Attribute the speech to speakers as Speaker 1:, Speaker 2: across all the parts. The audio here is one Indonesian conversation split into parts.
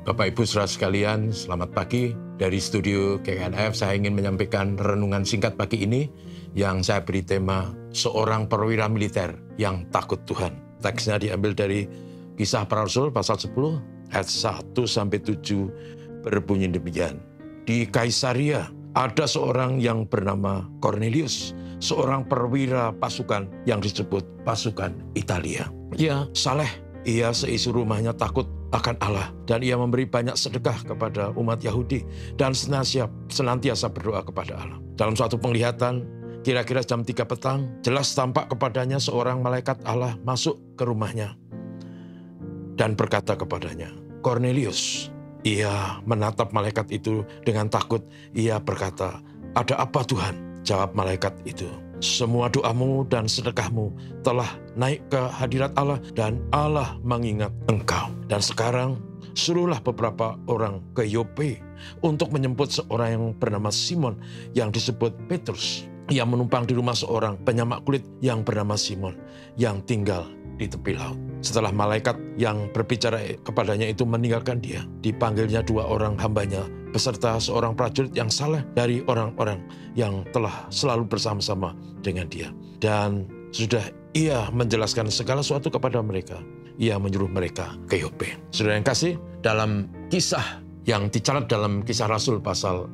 Speaker 1: Bapak Ibu saudara sekalian, selamat pagi. Dari studio KKNF saya ingin menyampaikan renungan singkat pagi ini yang saya beri tema seorang perwira militer yang takut Tuhan. Teksnya diambil dari Kisah Para Rasul pasal 10 ayat 1-7 berbunyi demikian. Di Kaisaria ada seorang yang bernama Cornelius, seorang perwira pasukan yang disebut pasukan Italia. Ia saleh, ia seisi rumahnya takut akan Allah, dan ia memberi banyak sedekah kepada umat Yahudi dan senantiasa berdoa kepada Allah. Dalam suatu penglihatan, kira-kira jam 3 petang, jelas tampak kepadanya seorang malaikat Allah masuk ke rumahnya dan berkata kepadanya, Cornelius. Ia menatap malaikat itu dengan takut. Ia berkata, ada apa Tuhan? Jawab malaikat itu, semua doamu dan sedekahmu telah naik ke hadirat Allah dan Allah mengingat engkau. Dan sekarang suruhlah beberapa orang ke Yope untuk menjemput seorang yang bernama Simon yang disebut Petrus. Ia menumpang di rumah seorang penyamak kulit yang bernama Simon yang tinggal di tepi laut. Setelah malaikat yang berbicara kepadanya itu meninggalkan dia, dipanggilnya 2 orang hambanya beserta seorang prajurit yang saleh dari orang-orang yang telah selalu bersama-sama dengan dia. Dan sudah ia menjelaskan segala sesuatu kepada mereka, ia menyuruh mereka ke Yope. Saudara yang kasih, dalam kisah yang dicatat dalam Kisah Rasul pasal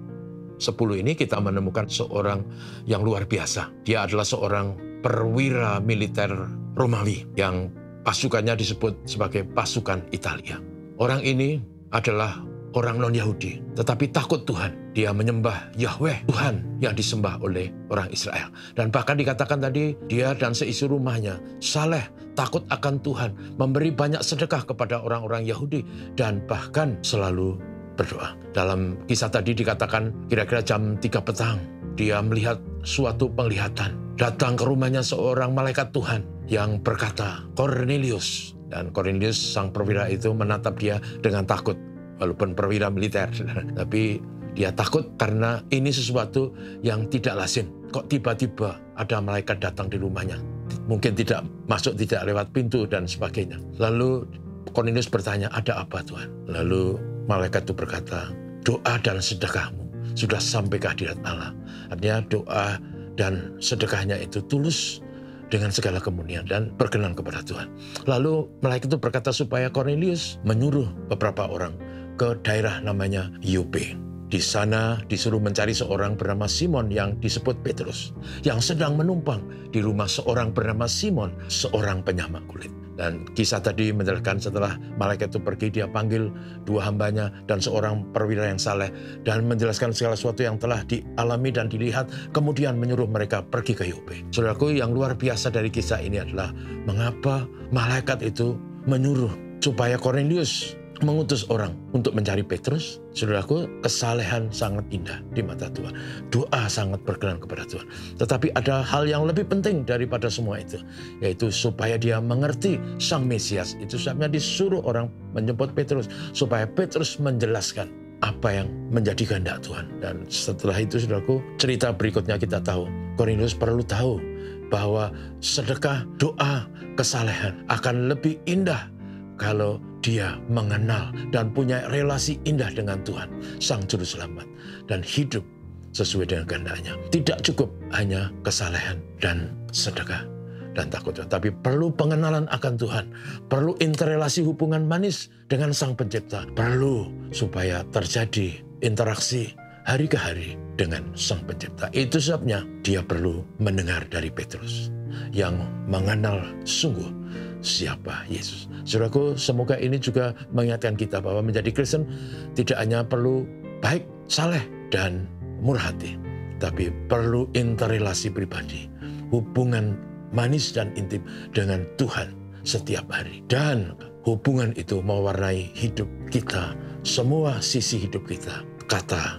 Speaker 1: 10 ini kita menemukan seorang yang luar biasa. Dia adalah seorang perwira militer Romawi yang pasukannya disebut sebagai pasukan Italia. Orang ini adalah orang non-Yahudi, tetapi takut Tuhan. Dia menyembah Yahweh, Tuhan yang disembah oleh orang Israel. Dan bahkan dikatakan tadi, dia dan seisi rumahnya saleh, takut akan Tuhan, memberi banyak sedekah kepada orang-orang Yahudi, dan bahkan selalu berdoa. Dalam kisah tadi dikatakan kira-kira jam 3 petang, dia melihat suatu penglihatan. Datang ke rumahnya seorang malaikat Tuhan yang berkata, Cornelius. Dan Cornelius, sang perwira itu menatap dia dengan takut. Walaupun perwira militer, tapi dia takut karena ini sesuatu yang tidak lazim. Kok tiba-tiba ada malaikat datang di rumahnya? Mungkin tidak masuk, tidak lewat pintu dan sebagainya. Lalu Cornelius bertanya, ada apa Tuhan? Lalu malaikat itu berkata, doa dan sedekahmu sudah sampai ke hadirat Allah. Artinya doa dan sedekahnya itu tulus dengan segala kemurnian dan berkenan kepada Tuhan. Lalu malaikat itu berkata supaya Cornelius menyuruh beberapa orang ke daerah namanya Yope. Di sana disuruh mencari seorang bernama Simon yang disebut Petrus, yang sedang menumpang di rumah seorang bernama Simon, seorang penyamak kulit. Dan kisah tadi menjelaskan setelah malaikat itu pergi, dia panggil 2 hambanya dan seorang perwira yang saleh, dan menjelaskan segala sesuatu yang telah dialami dan dilihat, kemudian menyuruh mereka pergi ke Yope. Saudaraku, yang luar biasa dari kisah ini adalah mengapa malaikat itu menyuruh supaya Cornelius mengutus orang untuk mencari Petrus. Saudaraku, kesalehan sangat indah di mata Tuhan. Doa sangat berkenan kepada Tuhan. Tetapi ada hal yang lebih penting daripada semua itu, yaitu supaya dia mengerti Sang Mesias. Itu sebabnya disuruh orang menjemput Petrus, supaya Petrus menjelaskan apa yang menjadi kehendak Tuhan. Dan setelah itu, saudaraku, cerita berikutnya kita tahu. Cornelius perlu tahu bahwa sedekah, doa, kesalehan akan lebih indah kalau dia mengenal dan punya relasi indah dengan Tuhan, Sang Juru Selamat, dan hidup sesuai dengan kehendaknya. Tidak cukup hanya kesalehan dan sedekah dan takut Tuhan, tapi perlu pengenalan akan Tuhan, perlu interrelasi hubungan manis dengan Sang Pencipta, perlu supaya terjadi interaksi hari ke hari dengan Sang Pencipta. Itu sebabnya dia perlu mendengar dari Petrus yang mengenal sungguh siapa Yesus. Saudaraku, semoga ini juga mengingatkan kita bahwa menjadi Kristen tidak hanya perlu baik, saleh, dan murah hati, tapi perlu interrelasi pribadi, hubungan manis dan intim dengan Tuhan setiap hari. Dan hubungan itu mewarnai hidup kita, semua sisi hidup kita, kata,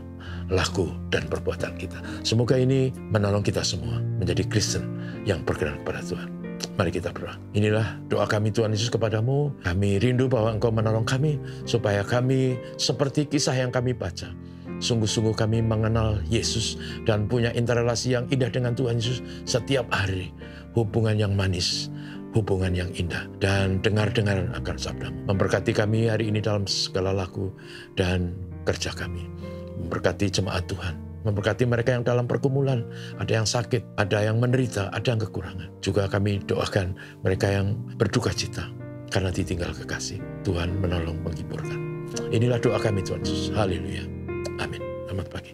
Speaker 1: laku, dan perbuatan kita. Semoga ini menolong kita semua menjadi Kristen yang berkenan kepada Tuhan. Mari kita berdoa. Inilah doa kami Tuhan Yesus kepadamu. Kami rindu bahwa Engkau menolong kami, supaya kami seperti kisah yang kami baca. Sungguh-sungguh kami mengenal Yesus dan punya interrelasi yang indah dengan Tuhan Yesus setiap hari. Hubungan yang manis, hubungan yang indah dan dengar-dengaran akan sabdamu. Memberkati kami hari ini dalam segala laku dan kerja kami. Memberkati jemaat Tuhan. Memberkati mereka yang dalam pergumulan, ada yang sakit, ada yang menderita, ada yang kekurangan. Juga kami doakan mereka yang berduka cita karena ditinggal kekasih. Tuhan menolong, menghiburkan. Inilah doa kami Tuhan Yesus. Haleluya. Amin. Selamat pagi.